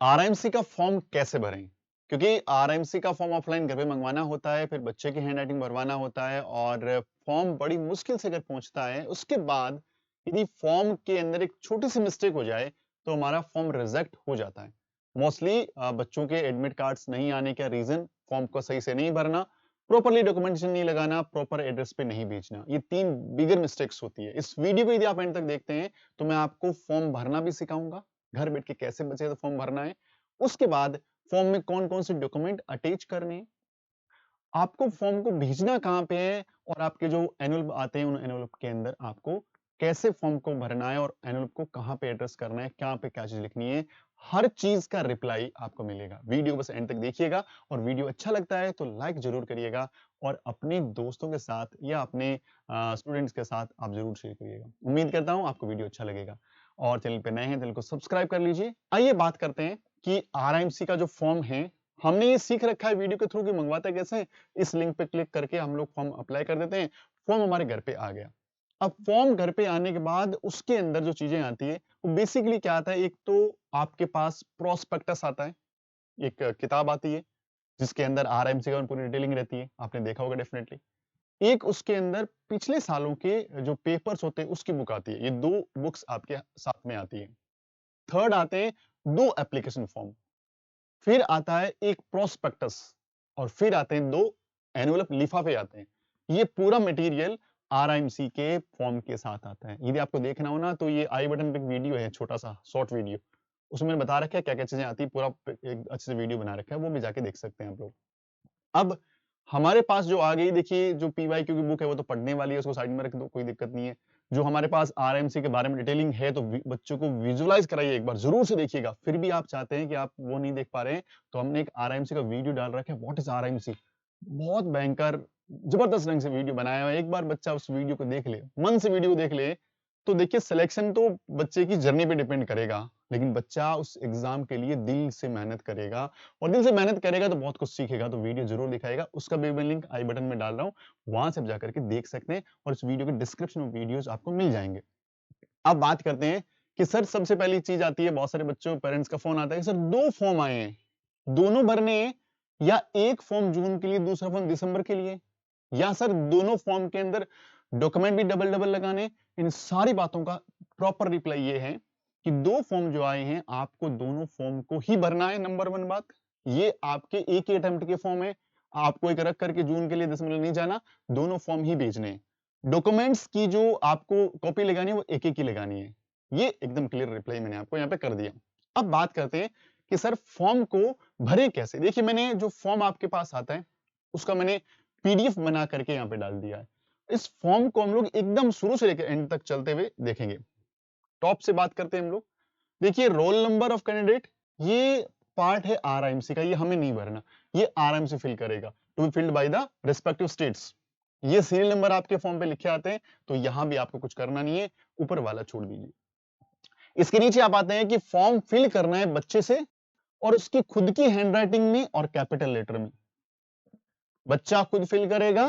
RMC का form कैसे भरें? क्योंकि आरएमसी का फॉर्म ऑफलाइन घर पे मंगवाना होता है, फिर बच्चे की हैंडराइटिंग भरवाना होता है और फॉर्म बड़ी मुश्किल से अगर पहुँचता है, उसके बाद यदि फॉर्म के अंदर एक छोटी-सी मिस्टेक हो जाए, तो हमारा फॉर्म रिजेक्ट हो जाता है। मोस्टली बच्चों के एडमिट कार्ड्स नहीं आने का रीज़न फॉर्म को सही से नहीं भरना, प्रॉपर्ली डॉक्यूमेंटेशन नहीं लगाना, प्रॉपर एड्रेस पे नहीं भेजना। ये 3 बिगर मिस्टेक्स होती है। इस वीडियो को यदि आप एंड तक देखते हैं, तो मैं आपको फॉर्म भरना भी सिखाऊँगा, घर बैठ के कैसे बच्चे का फॉर्म भरना है। उसके बाद फॉर्म में कौन-कौन से डॉक्यूमेंट अटैच करने हैं, आपको फॉर्म को भेजना कहाँ पे है और आपके जो एनवलप आते हैं, उन एनवलप के अंदर आपको कैसे फॉर्म को भरना है और एनवलप को कहाँ पे एड्रेस करना है, कहाँ पे क्या चीज़ लिखनी है, हर चीज़ का रिप्लाई आपको मिलेगा। वीडियो बस एंड तक देखिएगा और वीडियो अच्छा लगता है तो लाइक ज़रूर करिएगा और अपने दोस्तों के साथ या अपने स्टूडेंट्स के साथ आप ज़रूर शेयर करिएगा। उम्मीद करता हूँ आपको वीडियो अच्छा लगेगा और चैनल पे नए हैं, चैनल को सब्सक्राइब कर लीजिए। आइए बात करते हैं कि आरआईएमसी का जो फॉर्म है, हमने ये सीख रखा है वीडियो के थ्रू कि मंगवाते कैसे हैं। इस लिंक पे क्लिक करके हम लोग फॉर्म अप्लाई कर देते हैं, फॉर्म हमारे घर पे आ गया। अब फॉर्म घर पे आने के बाद उसके अंदर जो चीज़ें आती है, वो बेसिकली क्या आता है, एक तो आपके पास प्रोस्पेक्टस आता है, एक किताब आती है, जिसके अंदर आरएमसी का पूरी डिटेलिंग रहती है, आपने देखा होगा डेफिनिटली। एक उसके अंदर पिछले सालों के जो पेपर्स होते हैं, उसकी बुक आती है। ये 2 बुक्स आपके साथ में आती है। थर्ड आते हैं 2 एप्लीकेशन फॉर्म, फिर आता है एक प्रोस्पेक्टस और फिर आते हैं 2 एनवलप लिफाफे आते हैं। ये पूरा मटेरियल आरआईएमसी के फॉर्म के साथ आता है। यदि आपको देखना हो ना तो ये आई बटन पे एक वीडियो है, छोटा-सा शॉर्ट वीडियो। उसमें मैंने बता रखा है क्या-क्या चीज़ें आती हैं, पूरा एक अच्छे से वीडियो बना रखा है, वो भी जाके देख सकते हैं आप लोग। अब हमारे पास जो आ गई, देखिए जो पीवाईक्यू की बुक है वो तो पढ़ने वाली है, उसको साइड में रख दो, कोई दिक्कत नहीं है। जो हमारे पास आरएमसी के बारे में डिटेलिंग है तो बच्चों को विजुअलाइज कराइए, एक बार जरूर से देखिएगा। फिर भी आप चाहते हैं कि आप वो नहीं देख पा रहे हैं, तो हमने एक आरएमसी का वीडियो डाल रखा है, व्हाट इज आरएमसी। बहुत भयंकर जबरदस्त ढंग से वीडियो बनाया हुआ है। एक बार बच्चा उस वीडियो को देख ले, मन से वीडियो को देख ले, तो देखिए सिलेक्शन तो बच्चे की जर्नी पे डिपेंड करेगा, लेकिन बच्चा उस एग्जाम के लिए दिल से मेहनत करेगा और दिल से मेहनत करेगा तो बहुत कुछ सीखेगा। तो वीडियो जरूर दिखाएगा, उसका भी मैं लिंक आई बटन में डाल रहा हूँ, वहां से आप जाकर के देख सकते हैं और इस वीडियो के डिस्क्रिप्शन में वीडियोस आपको मिल जाएंगे। अब बात करते हैं कि सर सबसे पहली चीज आती है, बहुत सारे बच्चों पेरेंट्स का फोन आता है कि सर 2 फॉर्म आए हैं, दोनों भरने हैं या एक फॉर्म जून के लिए दूसरा फॉर्म दिसंबर के लिए, या सर दोनों फॉर्म के अंदर डॉक्यूमेंट भी डबल डबल लगाने। इन सारी बातों का प्रॉपर रिप्लाई ये है कि 2 फॉर्म जो आए हैं आपको दोनों फॉर्म को ही भरना है। नंबर 1 बात, ये आपके एक ही अटेम्प्ट के फॉर्म है, आपको एक रख करके जून के लिए दिसंबर नहीं जाना, दोनों फॉर्म ही भेजने हैं। डॉक्यूमेंट्स की जो आपको कॉपी लगानी है वो एक एक ही लगानी है। ये एकदम क्लियर रिप्लाई मैंने आपको यहाँ पे कर दिया। अब बात करते हैं कि सर फॉर्म को भरे कैसे। देखिए मैंने जो फॉर्म आपके पास आता है उसका मैंने पीडीएफ बना करके यहाँ पे डाल दिया है। इस फॉर्म को हम लोग एकदम शुरू से लेकर एंड तक चलते हुए देखेंगे। टॉप से बात करते हैं हम लोग। देखिए रोल नंबर ऑफ कैंडिडेट, ये पार्ट है आरआईएमसी का, ये हमें नहीं भरना, ये आरआईएमसी फिल करेगा, to be filled by the respective states. ये सीरियल नंबर आपके फॉर्म पे लिखे आते हैं, तो यहां भी आपको कुछ करना नहीं है, ऊपर वाला छोड़ दीजिए। इसके नीचे आप आते हैं कि फॉर्म फिल करना है बच्चे से और उसकी खुद की हैंडराइटिंग में और कैपिटल लेटर में। बच्चा खुद फिल करेगा,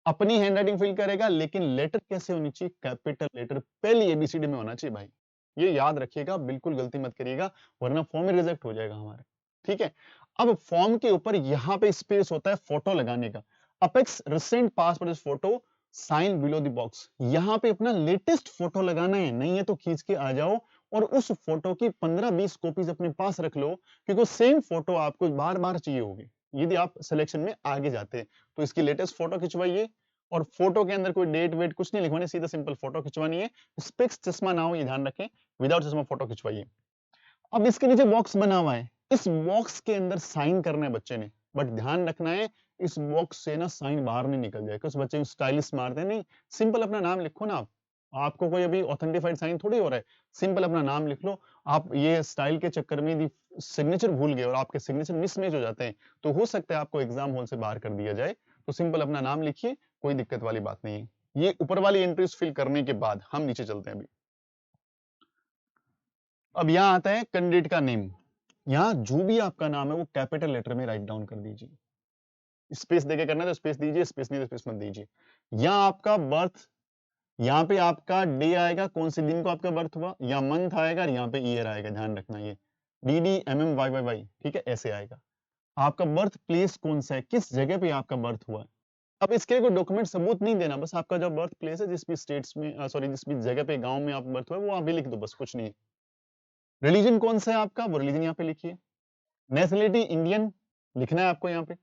अपनी हैंडराइटिंग फिल करेगा, लेकिन लेटर कैसे होनी चाहिए, कैपिटल लेटर पहली एबीसीडी में होना चाहिए भाई। ये याद रखिएगा, बिल्कुल गलती मत करिएगा, वरना फॉर्म रिजेक्ट हो जाएगा हमारे। ठीक है। अब फॉर्म के ऊपर यहाँ पे स्पेस होता है फोटो लगाने का। Affix recent passport photo sign below the box, यहाँ पे अपना लेटेस्ट फोटो लगाना है, नहीं है तो खींच के आ जाओ और उस फोटो की 15-20 कॉपीज अपने पास रख लो, क्योंकि सेम फोटो आपको बार बार चाहिए होगी यदि आप सिलेक्शन में आगे जाते हैं। तो इसकी लेटेस्ट फोटो खिंचवाइए और फोटो के अंदर कोई डेट वेट कुछ नहीं लिखवानी, सीधा सिंपल फोटो खिंचवानी है। स्पेक्स चश्मा ना हो ये ध्यान रखें, विदाउट चश्मा फोटो खिंचवाइए। अब इसके नीचे बॉक्स बना हुआ है, इस बॉक्स के अंदर साइन करना है बच्चे ने, बट ध्यान रखना है इस बॉक्स से ना साइन बाहर नहीं निकल जाए, कुछ बच्चे स्टाइलिश मारते हैं, नहीं, सिंपल अपना नाम लिखो ना आप। आपको कोई अभी ऑथेंटिफाइड साइन थोड़ी हो रहा है, सिंपल अपना नाम लिख लो। आप ये स्टाइल के चक्कर में यदि सिग्नेचर भूल गए और आपके सिग्नेचर मिसमैच हो जाते हैं, तो हो सकता है आपको एग्जाम हॉल से बाहर कर दिया जाए। तो सिंपल अपना नाम लिखिए, कोई दिक्कत वाली बात नहीं है। ये ऊपर वाली एंट्रीज फिल करने के बाद हम नीचे चलते हैं अभी। अब यहाँ आता है कैंडिडेट का नेम, यहाँ जो भी आपका नाम है वो कैपिटल लेटर में राइट डाउन कर दीजिए। स्पेस देके करना है तो स्पेस दीजिए, स्पेस नहीं तो स्पेस मत दीजिए। यहाँ आपका बर्थ, यहाँ पे आपका डे आएगा, कौन से दिन को आपका बर्थ हुआ, या मंथ आएगा और यहाँ पे ईयर आएगा, ध्यान रखना ये। DDMMYYY, ठीक है, ऐसे आएगा। आपका बर्थ प्लेस कौन सा है, किस जगह पे आपका बर्थ हुआ है। अब इसके लिए कोई डॉक्यूमेंट सबूत नहीं देना, बस आपका जो बर्थ प्लेस है, जिस भी स्टेट्स में सॉरी जिस भी जगह पे गांव में आप बर्थ हुआ है वो वहां भी लिख दो, बस कुछ नहीं है। रिलीजन कौन सा है आपका, वो रिलीजन यहाँ पे लिखिए। नेशनलिटी इंडियन लिखना है आपको यहाँ पे।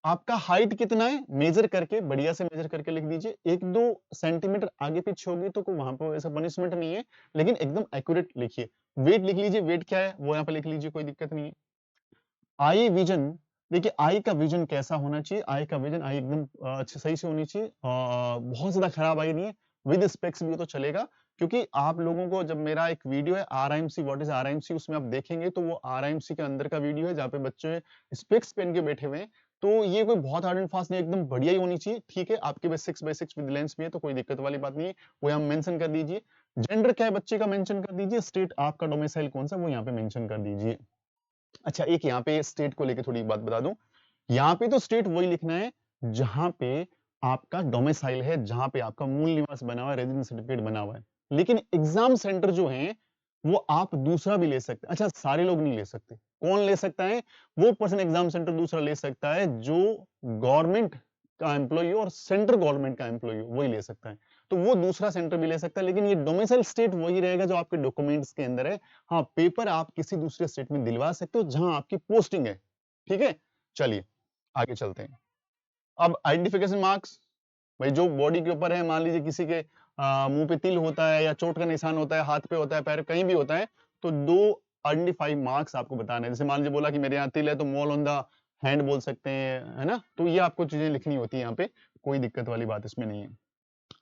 आपका हाइट कितना है मेजर करके, बढ़िया से मेजर करके लिख दीजिए। 1-2 सेंटीमीटर आगे पीछे होगी तो कोई वहां पर ऐसा पनिशमेंट नहीं है, लेकिन एकदम एक्यूरेट लिखिए। वेट लिख लीजिए, वेट क्या है वो यहाँ पे लिख लीजिए, कोई दिक्कत नहीं है। आई विजन, देखिए आई का विजन कैसा होना चाहिए, आई का विजन आई एकदम अच्छे सही से होनी चाहिए, बहुत ज्यादा खराब आई नहीं है, विद स्पेक्स भी हो तो चलेगा। क्योंकि आप लोगों को जब मेरा एक वीडियो है RIMC व्हाट इज RIMC, उसमें आप देखेंगे तो वो RIMC के अंदर का वीडियो है जहाँ पे बच्चे स्पेक्स पहन के बैठे हुए हैं। तो ये कोई बहुत हार्ड एंड फास्ट नहीं, एकदम बढ़िया ही होनी चाहिए, ठीक है। आपके पास 6x6 विद लेंस भी है तो कोई दिक्कत वाली बात नहीं है, वो यहाँ मेंशन कर दीजिए। जेंडर क्या है बच्चे का मेंशन कर दीजिए, स्टेट आपका डोमिसाइल कौन सा वो यहाँ पे मेंशन कर दीजिए। अच्छा, एक यहाँ पे स्टेट को लेके थोड़ी बात बता दूं, यहाँ पे तो स्टेट वही लिखना है जहां पे आपका डोमिसाइल है, जहां पे आपका मूल निवास बना हुआ है, रेजिडेंस सर्टिफिकेट बना हुआ है। लेकिन एग्जाम सेंटर जो है वो आप दूसरा भी ले सकते हैं। अच्छा, सारे लोग नहीं ले सकते, कौन ले सकता है, वो पर्सन एग्जाम सेंटर दूसरा ले सकता है जो गवर्नमेंट का एम्प्लॉय हो और सेंट्रल गवर्नमेंट का एम्प्लॉय हो, वही ले सकता है। तो वो दूसरा सेंटर भी ले सकता है, लेकिन ये डोमिसाइल स्टेट वही रहेगा जो आपके डॉक्यूमेंट्स के अंदर है। हाँ, पेपर आप किसी दूसरे स्टेट में दिलवा सकते हो जहां आपकी पोस्टिंग है, ठीक है। चलिए आगे चलते हैं। अब आइडेंटिफिकेशन मार्क्स, भाई जो बॉडी के ऊपर है, मान लीजिए किसी के मुंह पे तिल होता है या चोट का निशान होता है, हाथ पे होता है, पैर कहीं भी होता है, तो 2 आइडेंटिफाई मार्क्स आपको बताना है। जैसे मान लीजिए बोला कि मेरे यहाँ तिल है तो मॉल ऑन द हैंड बोल सकते हैं, है ना। तो ये आपको चीजें लिखनी होती है यहाँ पे, कोई दिक्कत वाली बात इसमें नहीं है।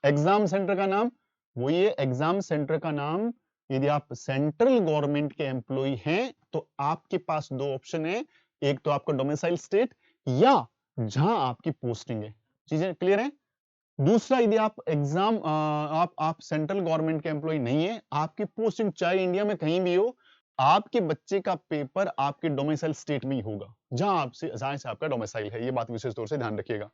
एग्जाम सेंटर का नाम, वो ये एग्जाम सेंटर का नाम, यदि आप सेंट्रल गवर्नमेंट के एम्प्लॉय हैं तो आपके पास 2 ऑप्शन है, एक तो आपका डोमिसाइल स्टेट या जहां आपकी पोस्टिंग है। चीजें क्लियर है। दूसरा, यदि आप एग्जाम आप सेंट्रल गवर्नमेंट के एम्प्लॉय नहीं है, आपकी पोस्टिंग चाहे इंडिया में कहीं भी हो, आपके बच्चे का पेपर आपके डोमिसाइल स्टेट में ही होगा, जहां से आपका डोमिसाइल है। ये बात विशेष तौर से ध्यान रखिएगा।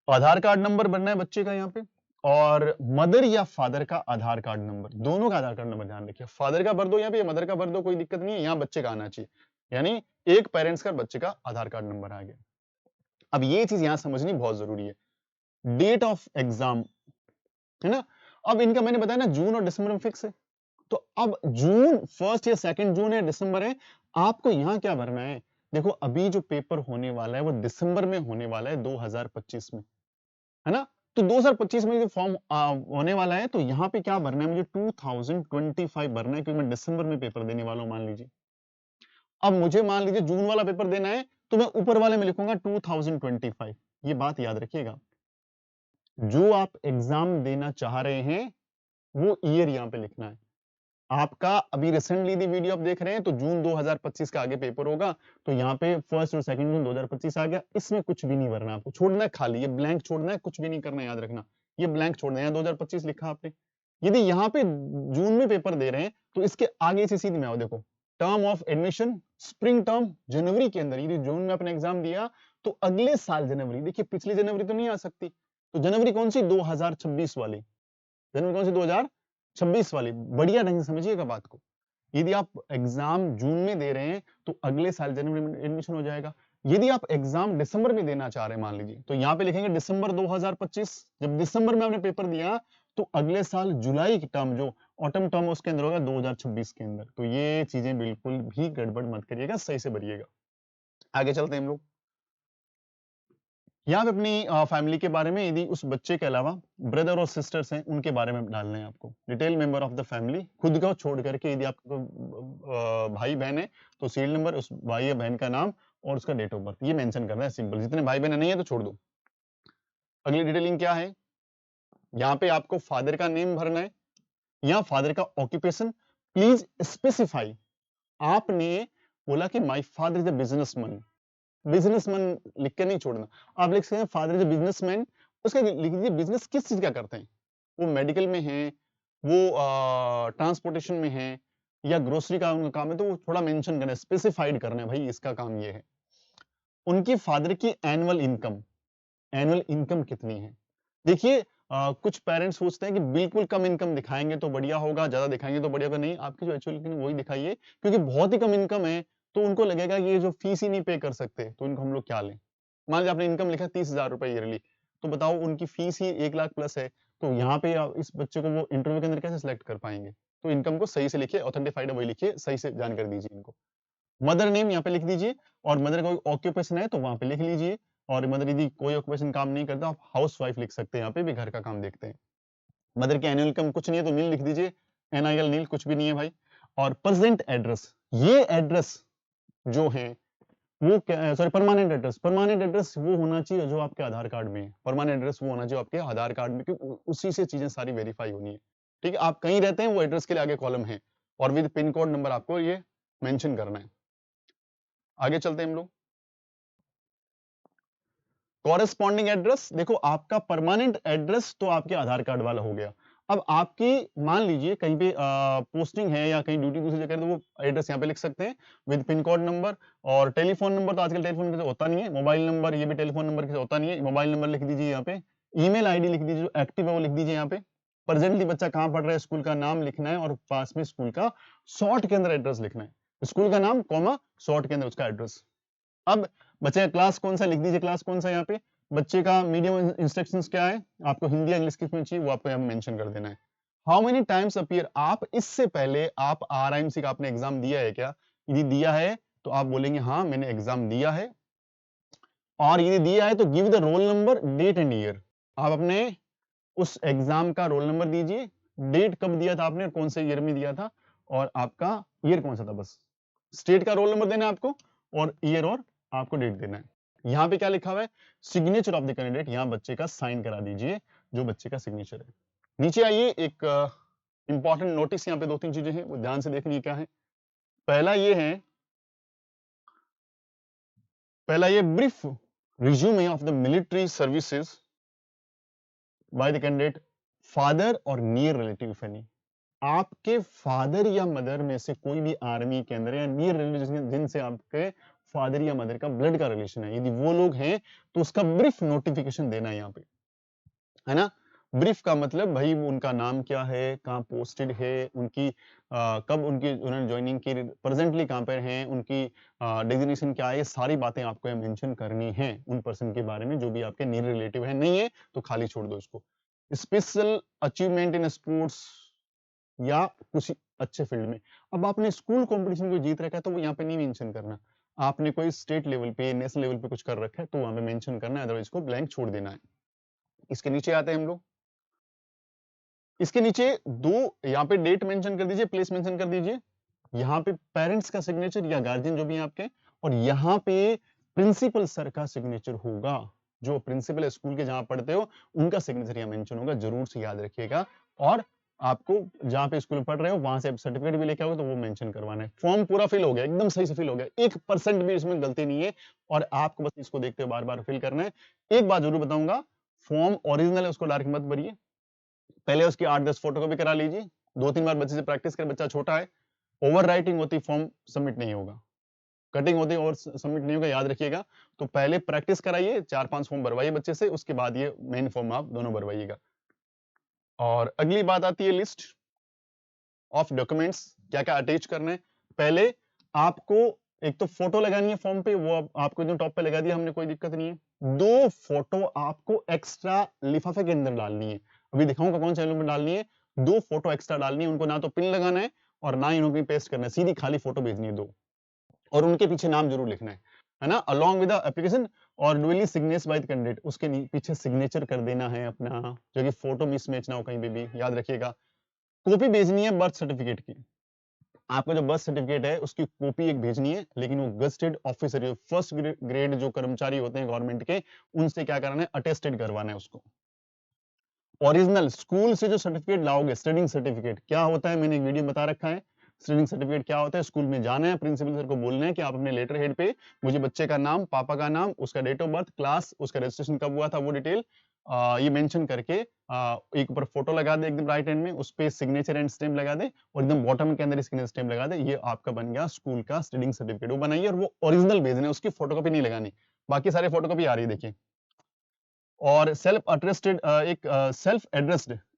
आधार कार्ड नंबर बनना है बच्चे का यहाँ पे, और मदर या फादर का आधार कार्ड नंबर, दोनों का आधार कार्ड नंबर ध्यान रखिए। फादर का भर दो यहाँ पे, मदर का भर दो, कोई दिक्कत नहीं है, यहाँ बच्चे का आना चाहिए। यानी एक पेरेंट्स का बच्चे का आधार कार्ड नंबर आ गया। अब ये चीज यहाँ समझनी बहुत जरूरी है, डेट ऑफ एग्जाम, है ना। अब इनका मैंने बताया ना जून और दिसंबर में फिक्स है, तो अब जून 1 या 2 जून है, दिसंबर है, आपको यहाँ क्या भरना है। देखो अभी जो पेपर होने वाला है वो दिसंबर में होने वाला है 2025 में, है ना। तो 2025 में जो फॉर्म होने वाला है तो यहाँ पे क्या भरना है मुझे, 2025 भरना है, क्योंकि मैं दिसंबर में पेपर देने वाला हूँ मान लीजिए। अब मुझे मान लीजिए जून वाला पेपर देना है तो मैं ऊपर वाले में लिखूंगा 2025। ये बात याद रखिएगा, जो आप एग्जाम देना चाह रहे हैं वो ईयर यहाँ पे लिखना है। आपका अभी रिसेंटली दी वीडियो आप देख रहे हैं तो जून 2025 का आगे पेपर होगा, तो यहाँ पे 1 और 2 जून 2025 आ गया, इसमें कुछ भी नहीं भरना, आपको छोड़ना है खाली, ये ब्लैंक छोड़ना है, कुछ भी नहीं करना है, याद रखना। ये ब्लैंक छोड़ना है, यहाँ 2025 लिखा आपने। यदि यहाँ पे जून में पेपर दे रहे हैं तो इसके आगे से सीधे में आओ, देखो term of admission spring term जनवरी के अंदर, यदि जून में आपने एग्जाम दिया तो अगले साल जनवरी, देखिए पिछली जनवरी तो नहीं आ सकती, तो जनवरी कौन सी, 2026 वाली जनवरी, कौन सी 2026 वाली। बढ़िया ढंग से समझिएगा बात को, यदि आप एग्जाम जून में दे रहे हैं तो अगले साल जनवरी में एडमिशन हो जाएगा। यदि आप एग्जाम दिसंबर में देना चाह रहे हैं मान लीजिए, तो यहाँ पे लिखेंगे दिसंबर 2025। जब दिसंबर में आपने पेपर दिया तो अगले साल जुलाई की टर्म जो ऑटम टर्म उसके अंदर होगा 2026 के अंदर। तो ये चीजें बिल्कुल भी गड़बड़ मत करिएगा, सही से भरिएगा। आगे चलते हैं हम लोग। यहाँ पे अपनी फैमिली के बारे में, यदि उस बच्चे के अलावा ब्रदर और सिस्टर्स हैं उनके बारे में डालना है आपको। Detail member of the family, खुद का छोड़ करके, यदि आपको भाई बहन है तो सीरियल नंबर, उस भाई या बहन का नाम और उसका डेट ऑफ बर्थ, ये मेंशन करना है सिंपल। जितने भाई बहन नहीं है तो छोड़ दो। अगली डिटेलिंग क्या है, यहाँ पे आपको फादर का नेम भरना है, यहाँ फादर का ऑक्यूपेशन प्लीज स्पेसिफाई। आपने बोला कि my father is a businessman, businessman लिख के नहीं छोड़ना, आप लिख सकते हैं फादर इज अ बिजनेसमैन, उसका लिख दीजिए बिजनेस किस चीज का करते हैं, वो मेडिकल में है, वो ट्रांसपोर्टेशन में है, या ग्रोसरी का उनका काम है, तो वो थोड़ा मेंशन करना है, स्पेसिफाइड करना है, भाई इसका काम ये है। उनके फादर की एनुअल इनकम कितनी है। देखिए कुछ पेरेंट्स सोचते हैं कि बिल्कुल कम इनकम दिखाएँगे तो बढ़िया होगा, ज़्यादा दिखाएँगे तो बढ़िया होगा। नहीं, आपकी जो एक्चुअल इनकम है वही दिखाइए, क्योंकि बहुत ही कम इनकम है, तो उनको लगेगा कि ये जो फीस ही नहीं पे कर सकते, तो इनको हम लोग क्या लें? मान लीजिए आपने इनकम लिखा 30,000 रुपए ईयरली, तो बताओ उनकी फीस ही 1 लाख प्लस है, तो यहाँ पे इस बच्चे को वो इंटरव्यू के अंदर कैसे सिलेक्ट कर पाएँगे? तो इनकम को सही से लिखिए, ऑथेंटिफाइड है वही लिखिए, सही से जानकारी दीजिए इनको। मदर नेम यहाँ पे लिख दीजिए, और मदर का कोई ऑक्यूपेशन है तो वहाँ पे लिख लीजिए, और मदर यदि कोई ऑक्यूपेशन काम नहीं करता, आप हाउसवाइफ लिख सकते हैं, यहाँ पे भी घर का काम देखते हैं। मदर की एनुअल इनकम कुछ नहीं है तो नील लिख दीजिए, एनआईएल नील, कुछ भी नहीं है भाई। और प्रेजेंट एड्रेस, ये एड्रेस जो है वो क्या, सॉरी, परमानेंट एड्रेस वो होना चाहिए जो आपके आधार कार्ड में है। परमानेंट एड्रेस वो होना चाहिए आपके आधार कार्ड में, क्योंकि उसी से चीजें सारी वेरीफाई होनी है। ठीक है, आप कहीं रहते हैं वो एड्रेस के लिए आगे कॉलम है, और विद पिन कोड नंबर आपको ये मेंशन करना है। आगे चलते हैं हम लोग। कॉरेस्पॉन्डिंग एड्रेस, देखो आपका परमानेंट एड्रेस तो आपके आधार कार्ड वाला हो गया। अब आपकी मान लीजिए कहीं पे पोस्टिंग है या कहीं ड्यूटी दूसरी जगह है, तो वो एड्रेस यहाँ पे लिख सकते हैं विद पिन कोड नंबर। और टेलीफोन नंबर तो आजकल टेलीफोन किसी होता नहीं है, मोबाइल नंबर ये भी टेलीफोन नंबर किसी होता नहीं है, मोबाइल नंबर लिख दीजिए यहाँ पे। ईमेल आईडी लिख दीजिए, जो एक्टिव है वो लिख दीजिए यहाँ पे। प्रेजेंटली बच्चा कहाँ पढ़ रहा है, स्कूल का नाम लिखना है, और पास में स्कूल का शॉर्ट के अंदर एड्रेस लिखना है। स्कूल का नाम कॉमा शॉर्ट के अंदर उसका एड्रेस। अब बच्चे का क्लास कौन सा लिख दीजिए, क्लास कौन सा यहाँ पे। बच्चे का मीडियम इंस्ट्रक्शंस क्या है, आपको हिंदी या इंग्लिश किस में चाहिए वो आपको यहाँ मेंशन कर देना है। हाउ मेनी टाइम्स अपीयर, आप इससे पहले आप आरआईएमसी का आपने एग्जाम दिया है क्या? यदि दिया है तो आप बोलेंगे हाँ मैंने एग्जाम दिया है, और यदि दिया है तो give the roll number, date and year. आप अपने उस एग्जाम का रोल नंबर दीजिए, डेट कब दिया था आपने और कौन से ईयर में दिया था, और आपका ईयर कौन सा था, बस स्टेट का रोल नंबर देना है आपको, और ईयर और आपको डेट देना है। यहाँ पे क्या लिखा हुआ है, सिग्नेचर ऑफ द कैंडिडेट, यहाँ बच्चे का साइन करा दीजिए, जो बच्चे का सिग्नेचर है। नीचे आइए, एक इंपॉर्टेंट नोटिस, यहाँ पे 2-3 चीजें हैं वो ध्यान से देखनी क्या है। पहला ये है, पहला ये brief resume of the military services by the candidate father और नियर रिलेटिव इफ एनी। आपके फादर या मदर में से कोई भी आर्मी के अंदर या नियर रिलेटिव जिनसे आपके फादर या मदर का ब्लड का रिलेशन है, यदि वो लोग हैं तो उसका ब्रीफ नोटिफिकेशन देना है यहाँ पे, है ना। ब्रीफ का मतलब भाई वो उनका नाम क्या है, कहाँ पोस्टेड है, उनकी कब उनकी उन्होंने ज्वाइनिंग की, प्रेजेंटली कहाँ पर हैं, उनकी डेजिग्नेशन क्या है, ये सारी बातें आपको मेंशन करनी है उन पर्सन के बारे में जो भी आपके नियर रिलेटिव है। नहीं है तो खाली छोड़ दो इसको। स्पेशल अचीवमेंट इन स्पोर्ट्स या कुछ अच्छे फील्ड में। अब आपने स्कूल कंपटीशन को जीत रखा है तो वो यहाँ पे नहीं मेंशन करना। आपने कोई स्टेट लेवल पे, नेशनल लेवल पे कुछ कर रखा है तो वहां पे मेंशन करना है, अदरवाइज को ब्लैंक छोड़ देना है। इसके नीचे आते हैं हम लोग। इसके नीचे दो यहाँ पे डेट मेंशन कर दीजिए, प्लेस मेंशन कर दीजिए। यहाँ पे पेरेंट्स का सिग्नेचर या गार्जियन जो भी है आपके, और यहाँ पे प्रिंसिपल सर का सिग्नेचर होगा, जो प्रिंसिपल है स्कूल के जहां पढ़ते हो उनका सिग्नेचर यहाँ मेंशन होगा, जरूर से याद रखिएगा। और आपको जहां पे स्कूल में पढ़ रहे हो वहां से सर्टिफिकेट भी लेके आओगे तो वो मेंशन करवाना है। फॉर्म पूरा फिल हो गया, एकदम सही से फिल हो गया, 1% भी इसमें गलती नहीं है, और आपको बस इसको देखते हुए बार बार फिल करना है। एक बात जरूर बताऊंगा, फॉर्म ओरिजिनल है उसको डायरेक्ट मत भरिए, पहले उसकी 8-10 फोटो कॉपी करा लीजिए, 2-3 बार बच्चे से प्रैक्टिस कर, बच्चा छोटा है, ओवर राइटिंग होती फॉर्म सबमिट नहीं होगा, कटिंग होती और सबमिट नहीं होगा, याद रखिएगा। तो पहले प्रैक्टिस कराइए, 4-5 फॉर्म भरवाइए बच्चे से, उसके बाद ये मेन फॉर्म आप दोनों भरवाइएगा। और अगली बात आती है लिस्ट ऑफ डॉक्यूमेंट्स, क्या क्या अटैच करना है। पहले आपको एक तो फोटो लगानी है फॉर्म पे, वो आपको जो टॉप पे लगा दिया हमने, कोई दिक्कत नहीं है। 2 फोटो आपको एक्स्ट्रा लिफाफे के अंदर डालनी है, अभी दिखाऊंगा कौन से एल्बम में डालनी है। 2 फोटो एक्स्ट्रा डालनी है, उनको ना तो पिन लगाना है और ना ही उनको पेस्ट करना है, सीधी खाली फोटो भेजनी है 2, और उनके पीछे नाम जरूर लिखना है ना, अलोंग विद द एप्लीकेशन। और डुअली सिग्नेचर बाय द कैंडिडेट, उसके पीछे सिग्नेचर कर देना है अपना, जो कि फोटो मिसमैच ना हो कहीं पे भी, याद रखिएगा। कॉपी भेजनी है बर्थ सर्टिफिकेट की, आपका जो बर्थ सर्टिफिकेट है उसकी कॉपी एक भेजनी है, लेकिन वो गजेटेड ऑफिसर, फर्स्ट ग्रेड जो कर्मचारी होते हैं गवर्नमेंट के, उनसे क्या कराना है, अटेस्टेड करवाना है उसको। ओरिजिनल स्कूल से जो सर्टिफिकेट लाओगे, स्टडिंग सर्टिफिकेट क्या होता है, मैंने एक वीडियो में बता रखा है। स्टडिंग सर्टिफिकेट क्या होता है, स्कूल में जाना है, प्रिंसिपल सर को बोलना है कि आप अपने लेटर हेड पे मुझे बच्चे का नाम, पापा का नाम, उसका डेट ऑफ बर्थ, क्लास, उसका रजिस्ट्रेशन कब हुआ था वो डिटेल ये मेंशन करके एक ऊपर फोटो लगा दे एकदम राइट हैंड में, उस पे सिग्नेचर एंड स्टैम्प लगा दे, और एकदम बॉटम के अंदर इसके स्टैम्प लगा दे। ये आपका बन गया स्कूल का स्टडिंग सर्टिफिकेट। वो बनाइए और वो ओरिजिनल भेजना है, उसकी फोटोकॉपी नहीं लगानी। बाकी सारे फोटोकॉपी आ रही है, देखिए और सेल्फ एड्रेस्ड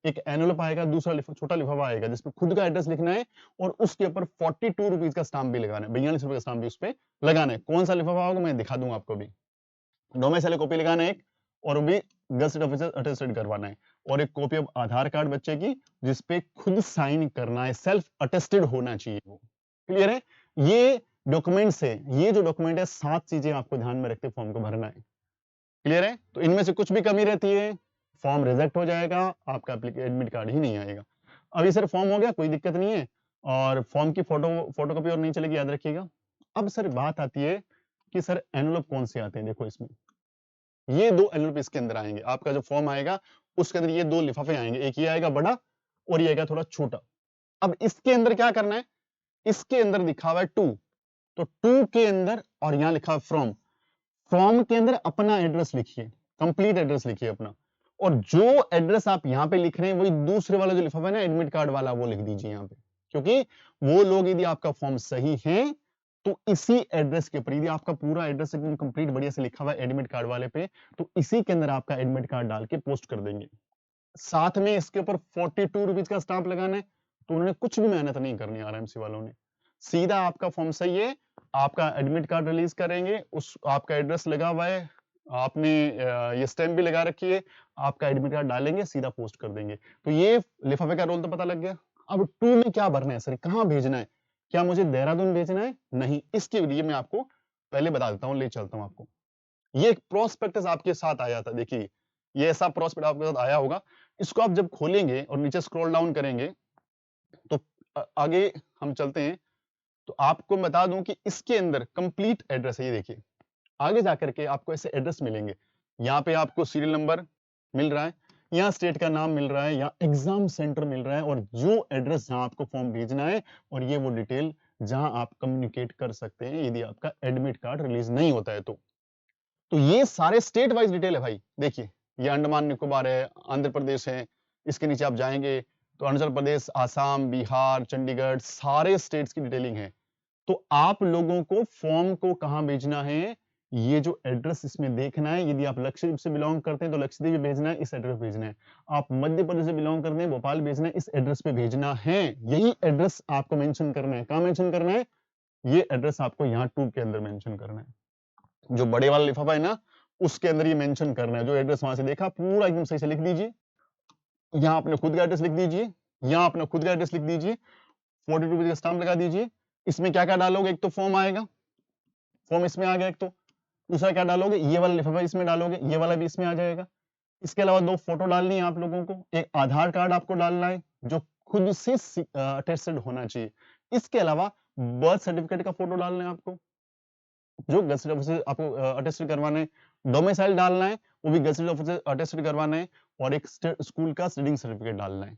एक एनवलप आएगा, दूसरा छोटा लिफाफा आएगा जिसमें खुद का एड्रेस लिखना है और उसके ऊपर 42 रुपीज का स्टाम्प भी लगाना है, 42 रुपए का स्टाम्प भी उस पर लगाना है। कौन सा लिफाफा होगा मैं दिखा दूंगा आपको भी। डोमिसाइल कॉपी लगाना है एक, और वो भी गजटेड ऑफिसर अटेस्टेड करवाना है, और एक कॉपी ऑफ आधार कार्ड बच्चे की जिसपे खुद साइन करना है, सेल्फ अटेस्टेड होना चाहिए वो। क्लियर है? ये डॉक्यूमेंट्स है, ये जो डॉक्यूमेंट है 7 चीजें आपको ध्यान में रखते फॉर्म को भरना है। क्लियर है? तो इनमें से कुछ भी कमी रहती है फॉर्म रिजेक्ट हो जाएगा, आपका एडमिट कार्ड ही नहीं आएगा। अभी सर फॉर्म हो गया, कोई दिक्कत नहीं है, और फॉर्म की फोटोकॉपी और नहीं चलेगी, याद रखिएगा। अब सर बात आती है कि सर एनवलप कौन से आते हैं। देखो इसमें ये 2 एनवलप इसके अंदर आएंगे, आपका जो फॉर्म आएगा उसके अंदर ये 2 लिफाफे आएंगे, एक ये आएगा बड़ा और ये आएगा थोड़ा छोटा। अब इसके अंदर क्या करना है, इसके अंदर लिखा हुआ है टू, तो टू के अंदर और यहाँ लिखा है फ्रॉम, फॉर्म के अंदर अपना एड्रेस लिखिए, कंप्लीट एड्रेस लिखिए अपना, और जो एड्रेस आप यहाँ पे लिख रहे हैं वही दूसरे वाला जो लिफाफा है ना एडमिट कार्ड वाला, वो लिख दीजिए यहाँ पे, क्योंकि वो लोग यदि आपका फॉर्म सही है तो इसी एड्रेस के ऊपर, यदि आपका पूरा एड्रेस एकदम कंप्लीट बढ़िया से लिखा हुआ है एडमिट कार्ड वाले पे, तो इसी के अंदर आपका एडमिट कार्ड डाल के पोस्ट कर देंगे। साथ में इसके ऊपर 42 रुपीज का स्टाम्प लगाना है, तो उन्होंने कुछ भी मेहनत नहीं करनी आरएमसी वालों ने, सीधा आपका फॉर्म सही है, आपका एडमिट कार्ड रिलीज करेंगे, उस आपका एड्रेस लगा हुआ है, आपने ये स्टैम्प भी लगा रखी है, आपका एडमिट कार्ड डालेंगे, सीधा पोस्ट कर देंगे। तो ये लिफाफे का रोल तो पता लग गया। अब 2 में क्या भरना है सर, कहाँ भेजना है, क्या मुझे देहरादून भेजना है? नहीं, इसके लिए मैं आपको पहले बता देता हूँ, ले चलता हूँ आपको। ये एक प्रोस्पेक्टस आपके साथ आया था, देखिए ये ऐसा प्रोस्पेक्ट आपके साथ आया होगा, इसको आप जब खोलेंगे और नीचे स्क्रॉल डाउन करेंगे तो आगे हम चलते हैं, तो आपको बता दूं कि इसके अंदर कंप्लीट एड्रेस है, ये देखिए आगे जाकर के आपको ऐसे एड्रेस मिलेंगे, यहाँ पे आपको सीरियल नंबर मिल रहा है, यहाँ स्टेट का नाम मिल रहा है, यहाँ एग्जाम सेंटर मिल रहा है, और जो एड्रेस जहां आपको फॉर्म भेजना है, और ये वो डिटेल जहां आप कम्युनिकेट कर सकते हैं यदि आपका एडमिट कार्ड रिलीज नहीं होता है तो ये सारे स्टेट वाइज डिटेल है भाई। देखिए ये अंडमान निकोबार है, आंध्र प्रदेश है, इसके नीचे आप जाएंगे तो अरुणाचल प्रदेश, आसाम, बिहार, चंडीगढ़, सारे स्टेट्स की डिटेलिंग है। तो आप लोगों को फॉर्म को कहां भेजना है, ये जो एड्रेस इसमें देखना है, यदि आप लक्षद्वीप से बिलोंग करते हैं तो लक्षद्वीप में भेजना है, इस एड्रेस पे भेजना है। आप मध्य प्रदेश से बिलोंग करते हैं, भोपाल भेजना है, इस एड्रेस पे भेजना है। यही एड्रेस आपको मेंशन करना है। कहां मेंशन करना है? ये एड्रेस आपको यहाँ 2 के अंदर मेंशन करना है, जो बड़े वाला लिफाफा है ना उसके अंदर ये मेंशन करना है। जो एड्रेस वहां से देखा पूरा एकदम सही से लिख दीजिए, यहाँ अपने खुद का एड्रेस लिख दीजिए, यहाँ अपना खुद का एड्रेस लिख दीजिए, 42 रुपीज का स्टाम्प लगा दीजिए। इसमें क्या क्या डालोगे, एक तो फॉर्म आएगा, फॉर्म इसमें आ गया एक तो, दूसरा क्या डालोगे, ये वाला लिफाफा इसमें डालोगे, ये वाला भी इसमें आ जाएगा। इसके अलावा 2 फोटो डालनी है आप लोगों को, एक आधार कार्ड आपको डालना है जो खुद से अटेस्टेड होना चाहिए। इसके अलावा बर्थ सर्टिफिकेट का फोटो डालना है आपको, जो गजटेड ऑफिसर आपको अटेस्टेड करवाना है। डोमिसाइल डालना है, वो भी गजटेड ऑफिसर अटेस्टेड करवाना है, और एक स्कूल का रीडिंग सर्टिफिकेट डालना है।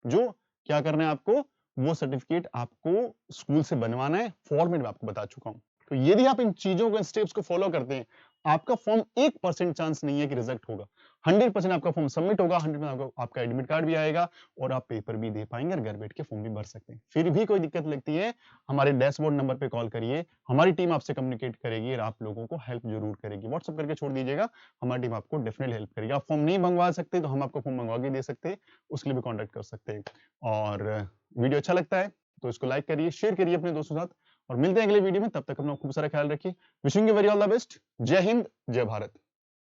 जो क्या करना है आपको, वो सर्टिफिकेट आपको स्कूल से बनवाना है, फॉर्मेट में आपको बता चुका हूं। तो यदि आप इन चीजों को, स्टेप्स को फॉलो करते हैं, आपका फॉर्म 1% चांस नहीं है कि रिजेक्ट होगा। 100% आपका फॉर्म सबमिट होगा, 100% आपका एडमिट कार्ड भी आएगा, और आप पेपर भी दे पाएंगे और घर बैठ के फॉर्म भी भर सकते हैं। फिर भी कोई दिक्कत लगती है, हमारे डैशबोर्ड नंबर पे कॉल करिए, हमारी टीम आपसे कम्युनिकेट करेगी और आप लोगों को हेल्प जरूर करेगी। व्हाट्सएप करके छोड़ दीजिएगा, हमारी टीम आपको डेफिनेटली हेल्प करेगी। आप फॉर्म नहीं मंगवा सकते तो हम आपको फॉर्म मंगवा के दे सकते हैं, उसके लिए भी कॉन्टेक्ट कर सकते हैं। और वीडियो अच्छा लगता है तो इसको लाइक करिए, शेयर करिए अपने दोस्तों के साथ, और मिलते हैं अगले वीडियो में। तब तक अपना खूब सारा ख्याल रखिए। Wishing you very all the best. जय हिंद, जय भारत।